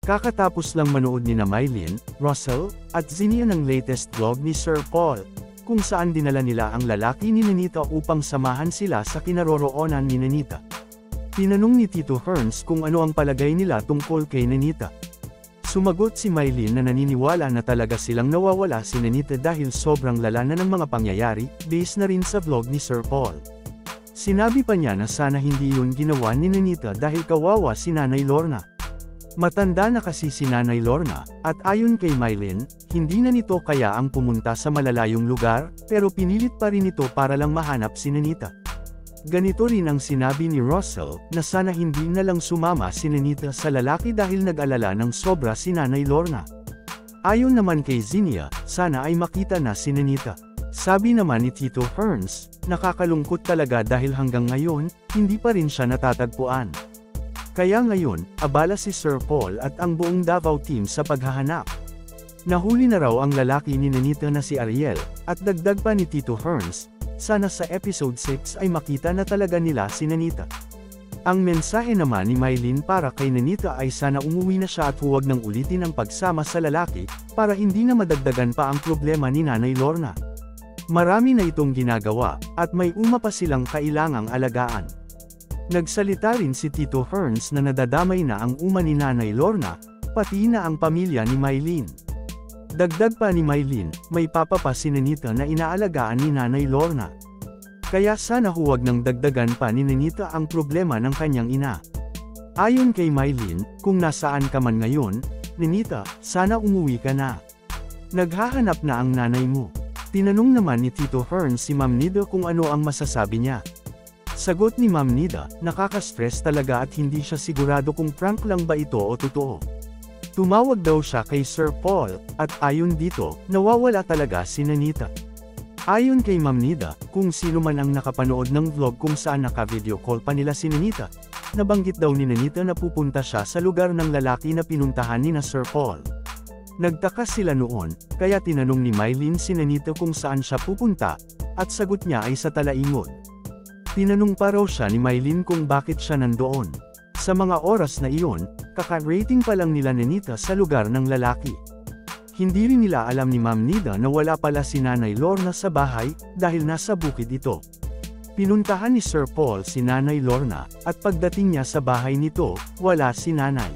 Kakatapos lang manood ni Mylene, Russell, at Zinia ng latest vlog ni Sir Paul, kung saan dinala nila ang lalaki ni Nanita upang samahan sila sa kinaroroonan ni Nanita. Tinanong ni Tito Herns kung ano ang palagay nila tungkol kay Nanita. Sumagot si Mylene na naniniwala na talaga silang nawawala si Nanita dahil sobrang lala na ng mga pangyayari, based na rin sa vlog ni Sir Paul. Sinabi pa niya na sana hindi yun ginawa ni Nanita dahil kawawa si Nanay Lorna. Matanda na kasi si Nanay Lorna, at ayon kay Mylene, hindi na nito kaya ang pumunta sa malalayong lugar, pero pinilit pa rin ito para lang mahanap si Nanita. Ganito rin ang sinabi ni Russell, na sana hindi na lang sumama si Nanita sa lalaki dahil nag-alala ng sobra si Nanay Lorna. Ayon naman kay Zinia, sana ay makita na si Nanita. Sabi naman ni Tito Herns, nakakalungkot talaga dahil hanggang ngayon, hindi pa rin siya natatagpuan. Kaya ngayon, abala si Sir Paul at ang buong Davao team sa paghahanap. Nahuli na raw ang lalaki ni Nanita na si Ariel, at dagdag pa ni Tito Herns, sana sa episode 6 ay makita na talaga nila si Nanita. Ang mensahe naman ni Mylene para kay Nanita ay sana umuwi na siya at huwag nang ulitin ang pagsama sa lalaki, para hindi na madagdagan pa ang problema ni Nanay Lorna. Marami na itong ginagawa, at may uma pa silang kailangang alagaan. Nagsalita rin si Tito Herns na nadadamay na ang uma ni Nanay Lorna, pati na ang pamilya ni Mylene. Dagdag pa ni Mylene, may papa pa si Nanita na inaalagaan ni Nanay Lorna. Kaya sana huwag nang dagdagan pa ni Nanita ang problema ng kanyang ina. Ayon kay Mylene, kung nasaan ka man ngayon, Nanita, sana umuwi ka na. Naghahanap na ang nanay mo. Tinanong naman ni Tito Herns si Ma'am Nida kung ano ang masasabi niya. Sagot ni Ma'am Nida, nakaka-stress talaga at hindi siya sigurado kung prank lang ba ito o totoo. Tumawag daw siya kay Sir Paul, at ayon dito, nawawala talaga si Nanita. Ayon kay Ma'am Nida, kung sino man ang nakapanood ng vlog kung saan naka-video call pa nila si Nanita, nabanggit daw ni Nanita na pupunta siya sa lugar ng lalaki na pinuntahan ni na Sir Paul. Nagtaka sila noon, kaya tinanong ni Mylene si Nanita kung saan siya pupunta, at sagot niya ay sa Talaingod. Tinanong pa raw siya ni Mylene kung bakit siya nandoon. Sa mga oras na iyon, kaka-rating pa lang nila Nanita sa lugar ng lalaki. Hindi rin nila alam ni Ma'am Nida na wala pala si Nanay Lorna sa bahay, dahil nasa bukid ito. Pinuntahan ni Sir Paul si Nanay Lorna, at pagdating niya sa bahay nito, wala si Nanay.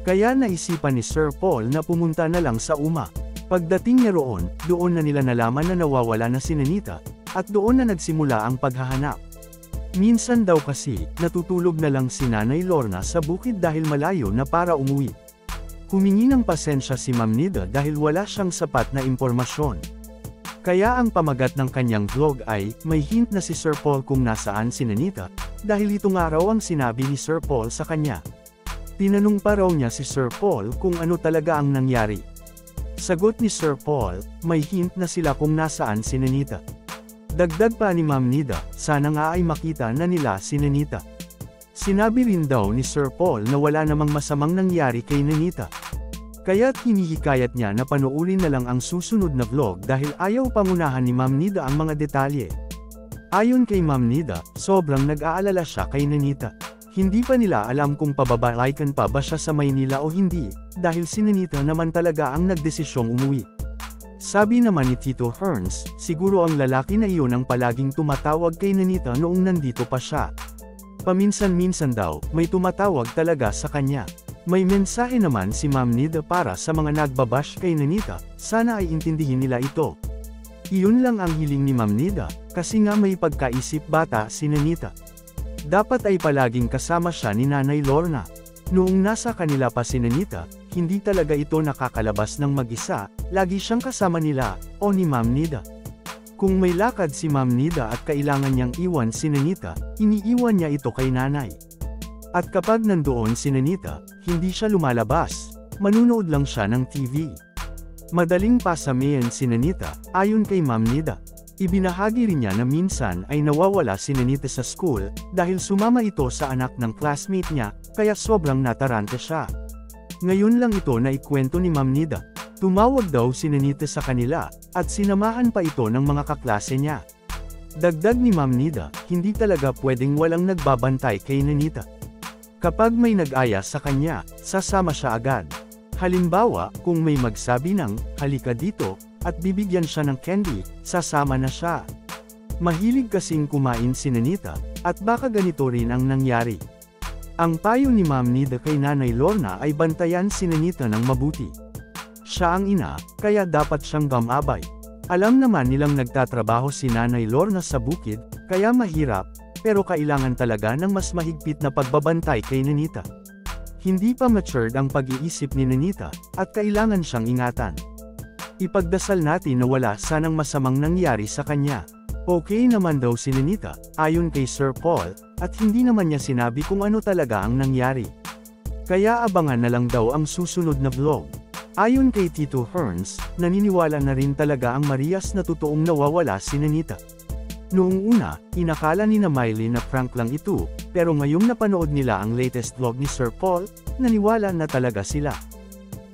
Kaya naisipan ni Sir Paul na pumunta na lang sa uma. Pagdating niya roon, doon na nila nalaman na nawawala na si Nanita, at doon na nagsimula ang paghahanap. Minsan daw kasi, natutulog na lang si Nanay Lorna sa bukid dahil malayo na para umuwi. Humingi ng pasensya si Ma'am Nida dahil wala siyang sapat na impormasyon. Kaya ang pamagat ng kanyang vlog ay, may hint na si Sir Paul kung nasaan si Nanita, dahil itong araw ang sinabi ni Sir Paul sa kanya. Tinanong pa raw niya si Sir Paul kung ano talaga ang nangyari. Sagot ni Sir Paul, may hint na sila kung nasaan si Nanita. Dagdag pa ni Ma'am Nida, sana nga ay makita na nila si Nanita. Sinabi rin daw ni Sir Paul na wala namang masamang nangyari kay Nanita. Kaya't hinihikayat niya na panoorin na lang ang susunod na vlog dahil ayaw pangunahan ni Ma'am Nida ang mga detalye. Ayon kay Ma'am Nida, sobrang nag-aalala siya kay Nanita. Hindi pa nila alam kung pababalaikan pa ba siya sa Maynila o hindi, dahil si Nanita naman talaga ang nagdesisyong umuwi. Sabi naman ni Tito Herns, siguro ang lalaki na iyon ang palaging tumatawag kay Nanita noong nandito pa siya. Paminsan-minsan daw, may tumatawag talaga sa kanya. May mensahe naman si Ma'am Nida para sa mga nagbabash kay Nanita, sana ay intindihin nila ito. Iyon lang ang hiling ni Ma'am Nida, kasi nga may pagkaisip bata si Nanita. Dapat ay palaging kasama siya ni Nanay Lorna. Noong nasa kanila pa si Nanita, hindi talaga ito nakakalabas ng mag-isa, lagi siyang kasama nila, o ni Ma'am Nida. Kung may lakad si Ma'am Nida at kailangan niyang iwan si Nanita, iniiwan niya ito kay nanay. At kapag nandoon si Nanita, hindi siya lumalabas, manunood lang siya ng TV. Madaling pasamayan si Nanita, ayon kay Ma'am Nida. Ibinahagi rin niya na minsan ay nawawala si Nanita sa school, dahil sumama ito sa anak ng classmate niya, kaya sobrang natarante siya. Ngayon lang ito na ikwento ni Ma'am Nida. Tumawag daw si Nanita sa kanila, at sinamahan pa ito ng mga kaklase niya. Dagdag ni Ma'am Nida, hindi talaga pwedeng walang nagbabantay kay Nanita. Kapag may nag-aya sa kanya, sasama siya agad. Halimbawa, kung may magsabi ng, halika dito, at bibigyan siya ng candy, sasama na siya. Mahilig kasing kumain si Nanita, at baka ganito rin ang nangyari. Ang payo ni Ma'am Nida kay Nanay Lorna ay bantayan si Nanita ng mabuti. Siya ang ina, kaya dapat siyang gumabay. Alam naman nilang nagtatrabaho si Nanay Lorna sa bukid, kaya mahirap, pero kailangan talaga ng mas mahigpit na pagbabantay kay Nanita. Hindi pa matured ang pag-iisip ni Nanita, at kailangan siyang ingatan. Ipagdasal natin na wala sanang masamang nangyari sa kanya. Okay naman daw si Nanita, ayon kay Sir Paul, at hindi naman niya sinabi kung ano talaga ang nangyari. Kaya abangan na lang daw ang susunod na vlog. Ayon kay Tito Herns, naniniwala na rin talaga ang Marias na totoong nawawala si Nanita. Noong una, inakala ni na Miley na prank lang ito, pero ngayong napanood nila ang latest vlog ni Sir Paul, naniwala na talaga sila.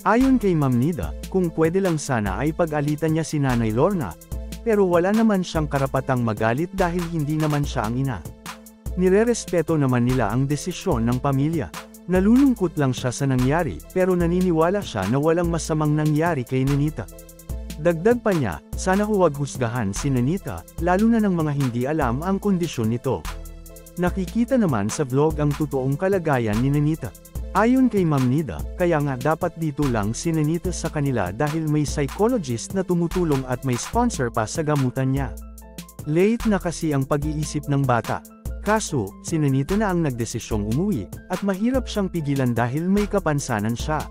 Ayon kay Ma'am Nida, kung pwede lang sana ay pag-alitan niya si Nanay Lorna, pero wala naman siyang karapatang magalit dahil hindi naman siya ang ina. Nirerespeto naman nila ang desisyon ng pamilya. Nalulungkot lang siya sa nangyari, pero naniniwala siya na walang masamang nangyari kay Nanita. Dagdag pa niya, sana huwag husgahan si Nanita, lalo na ng mga hindi alam ang kondisyon nito. Nakikita naman sa vlog ang totoong kalagayan ni Nanita. Ayon kay Ma'am Nida, kaya nga dapat dito lang si Nanita sa kanila dahil may psychologist na tumutulong at may sponsor pa sa gamutan niya. Late na kasi ang pag-iisip ng bata. Kaso, si Nanita na ang nagdesisyong umuwi, at mahirap siyang pigilan dahil may kapansanan siya.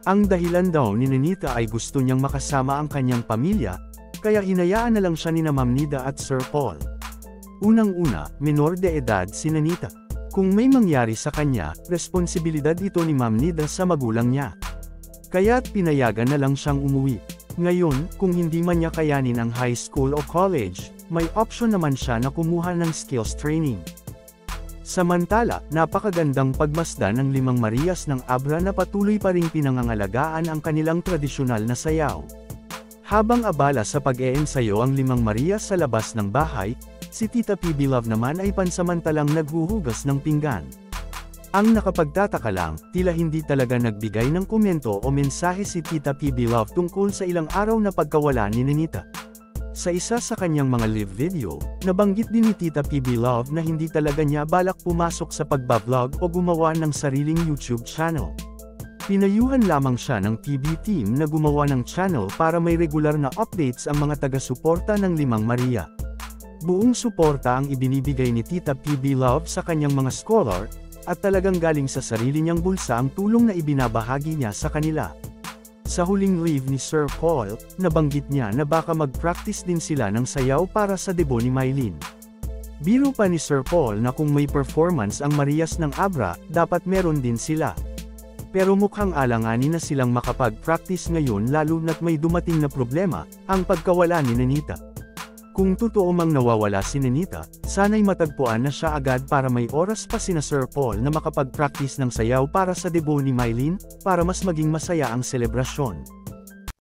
Ang dahilan daw ni Nanita ay gusto niyang makasama ang kanyang pamilya, kaya hinayaan na lang siya ni Ma'am Nida at Sir Paul. Unang-una, menor de edad si Nanita. Kung may mangyari sa kanya, responsibilidad ito ni Ma'am Nida sa magulang niya. Kaya't pinayagan na lang siyang umuwi. Ngayon, kung hindi man niya kayanin ang high school o college, may option naman siya na kumuha ng skills training. Samantala, napakagandang pagmasdan ng limang Marias ng Abra na patuloy pa ring pinangangalagaan ang kanilang tradisyonal na sayaw. Habang abala sa pag-eensayo ang limang Marias sa labas ng bahay, si Tita PB Love naman ay pansamantalang naghuhugas ng pinggan. Ang nakapagtataka lang, tila hindi talaga nagbigay ng komento o mensahe si Tita PB Love tungkol sa ilang araw na pagkawala ni Nanita. Sa isa sa kanyang mga live video, nabanggit din ni Tita PB Love na hindi talaga niya balak pumasok sa pagbablog o gumawa ng sariling YouTube channel. Pinayuhan lamang siya ng PB team na gumawa ng channel para may regular na updates ang mga taga-suporta ng Limang Maria. Buong suporta ang ibinibigay ni Tita PB Love sa kanyang mga scholar, at talagang galing sa sarili niyang bulsa ang tulong na ibinabahagi niya sa kanila. Sa huling live ni Sir Paul, nabanggit niya na baka mag-practice din sila ng sayaw para sa debo ni Mylene. Biro pa ni Sir Paul na kung may performance ang Marias ng Abra, dapat meron din sila. Pero mukhang alanganin na silang makapag-practice ngayon lalo na't may dumating na problema, ang pagkawala ni Nanita. Kung totoo mang nawawala si Nanita, sana'y matagpuan na siya agad para may oras pa sina Sir Paul na makapag-practice ng sayaw para sa debo ni Mylene, para mas maging masaya ang selebrasyon.